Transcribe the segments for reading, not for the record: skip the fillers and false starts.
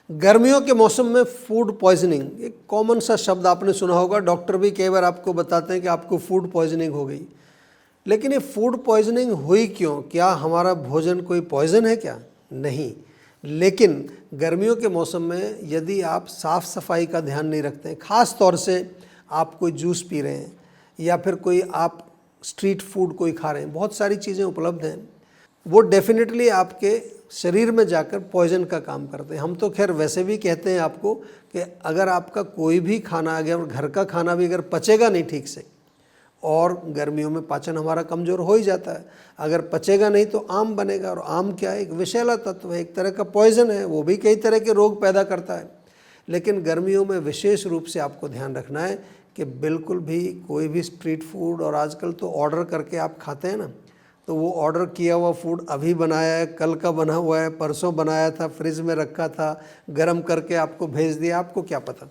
गर्मियों के मौसम में फूड पॉइजनिंग एक कॉमन सा शब्द आपने सुना होगा। डॉक्टर भी कई बार आपको बताते हैं कि आपको फूड पॉइजनिंग हो गई। लेकिन ये फूड पॉइजनिंग हुई क्यों? क्या हमारा भोजन कोई पॉइजन है क्या? नहीं। लेकिन गर्मियों के मौसम में यदि आप साफ़ सफाई का ध्यान नहीं रखते हैं, ख़ास तौर से आप कोई जूस पी रहे हैं या फिर कोई आप स्ट्रीट फूड कोई खा रहे हैं, बहुत सारी चीज़ें उपलब्ध हैं, वो डेफिनेटली आपके शरीर में जाकर पॉइजन का काम करते हैं। हम तो खैर वैसे भी कहते हैं आपको कि अगर आपका कोई भी खाना आ गया और घर का खाना भी अगर पचेगा नहीं ठीक से, और गर्मियों में पाचन हमारा कमज़ोर हो ही जाता है, अगर पचेगा नहीं तो आम बनेगा। और आम क्या है? एक विषैला तत्व है, एक तरह का पॉइजन है, वो भी कई तरह के रोग पैदा करता है। लेकिन गर्मियों में विशेष रूप से आपको ध्यान रखना है कि बिल्कुल भी कोई भी स्ट्रीट फूड, और आजकल तो ऑर्डर करके आप खाते हैं ना, तो वो ऑर्डर किया हुआ फूड अभी बनाया है, कल का बना हुआ है, परसों बनाया था, फ्रिज में रखा था, गर्म करके आपको भेज दिया, आपको क्या पता।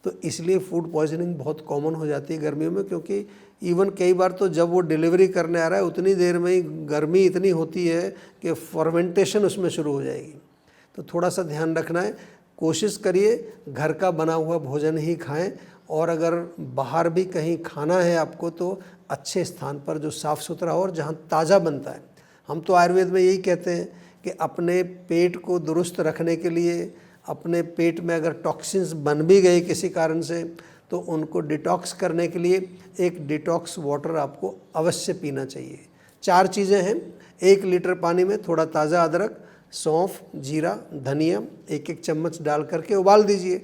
तो इसलिए फूड पॉइजनिंग बहुत कॉमन हो जाती है गर्मियों में, क्योंकि इवन कई बार तो जब वो डिलीवरी करने आ रहा है उतनी देर में ही गर्मी इतनी होती है कि फर्मेंटेशन उसमें शुरू हो जाएगी। तो थोड़ा सा ध्यान रखना है, कोशिश करिए घर का बना हुआ भोजन ही खाएं, और अगर बाहर भी कहीं खाना है आपको तो अच्छे स्थान पर जो साफ़ सुथरा हो और जहाँ ताज़ा बनता है। हम तो आयुर्वेद में यही कहते हैं कि अपने पेट को दुरुस्त रखने के लिए, अपने पेट में अगर टॉक्सिन्स बन भी गए किसी कारण से, तो उनको डिटॉक्स करने के लिए एक डिटॉक्स वाटर आपको अवश्य पीना चाहिए। 4 चीज़ें हैं। 1 लीटर पानी में थोड़ा ताज़ा अदरक, सौंफ, जीरा, धनिया 1-1 चम्मच डाल करके उबाल दीजिए,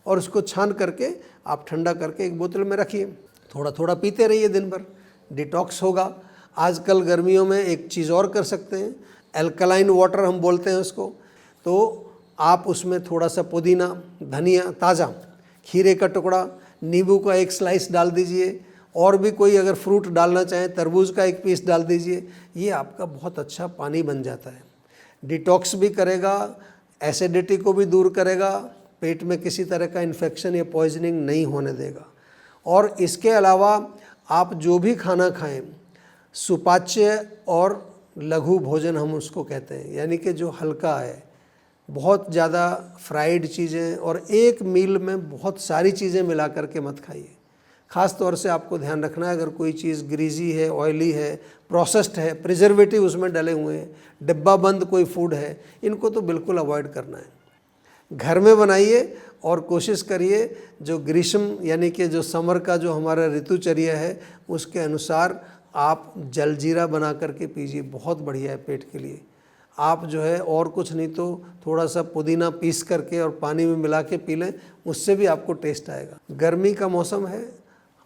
और उसको छान करके आप ठंडा करके एक बोतल में रखिए। थोड़ा थोड़ा पीते रहिए दिन भर, डिटॉक्स होगा। आजकल गर्मियों में एक चीज़ और कर सकते हैं, एल्कलाइन वाटर हम बोलते हैं उसको। तो आप उसमें थोड़ा सा पुदीना, धनिया ताज़ा, खीरे का टुकड़ा, नींबू का 1 स्लाइस डाल दीजिए, और भी कोई अगर फ्रूट डालना चाहें तरबूज का 1 पीस डाल दीजिए। ये आपका बहुत अच्छा पानी बन जाता है, डिटॉक्स भी करेगा, एसिडिटी को भी दूर करेगा, पेट में किसी तरह का इन्फेक्शन या पॉइजनिंग नहीं होने देगा। और इसके अलावा आप जो भी खाना खाएं, सुपाच्य और लघु भोजन हम उसको कहते हैं, यानी कि जो हल्का है, बहुत ज़्यादा फ्राइड चीज़ें और एक मील में बहुत सारी चीज़ें मिला करके मत खाइए। ख़ास तौर से आपको ध्यान रखना है, अगर कोई चीज़ ग्रीजी है, ऑयली है, प्रोसेस्ड है, प्रिजर्वेटिव उसमें डले हुए हैं, डिब्बा बंद कोई फूड है, इनको तो बिल्कुल अवॉइड करना है। घर में बनाइए और कोशिश करिए जो ग्रीष्म यानी कि जो समर का जो हमारा ऋतुचर्या है उसके अनुसार आप जलजीरा बना करके पीजिए, बहुत बढ़िया है पेट के लिए। आप जो है और कुछ नहीं तो थोड़ा सा पुदीना पीस करके और पानी में मिला के पी लें, उससे भी आपको टेस्ट आएगा। गर्मी का मौसम है,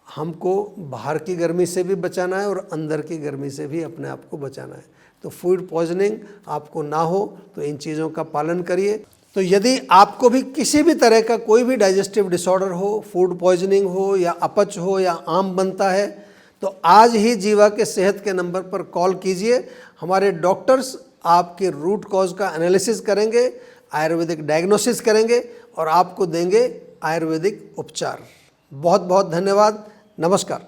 हमको बाहर की गर्मी से भी बचाना है और अंदर की गर्मी से भी अपने आप को बचाना है। तो फूड पॉइजनिंग आपको ना हो तो इन चीज़ों का पालन करिए। तो यदि आपको भी किसी भी तरह का कोई भी डाइजेस्टिव डिसऑर्डर हो, फूड पॉइजनिंग हो या अपच हो या आम बनता है, तो आज ही जीवा के सेहत के नंबर पर कॉल कीजिए। हमारे डॉक्टर्स आपके रूट कॉज का एनालिसिस करेंगे, आयुर्वेदिक डायग्नोसिस करेंगे और आपको देंगे आयुर्वेदिक उपचार। बहुत बहुत धन्यवाद। नमस्कार।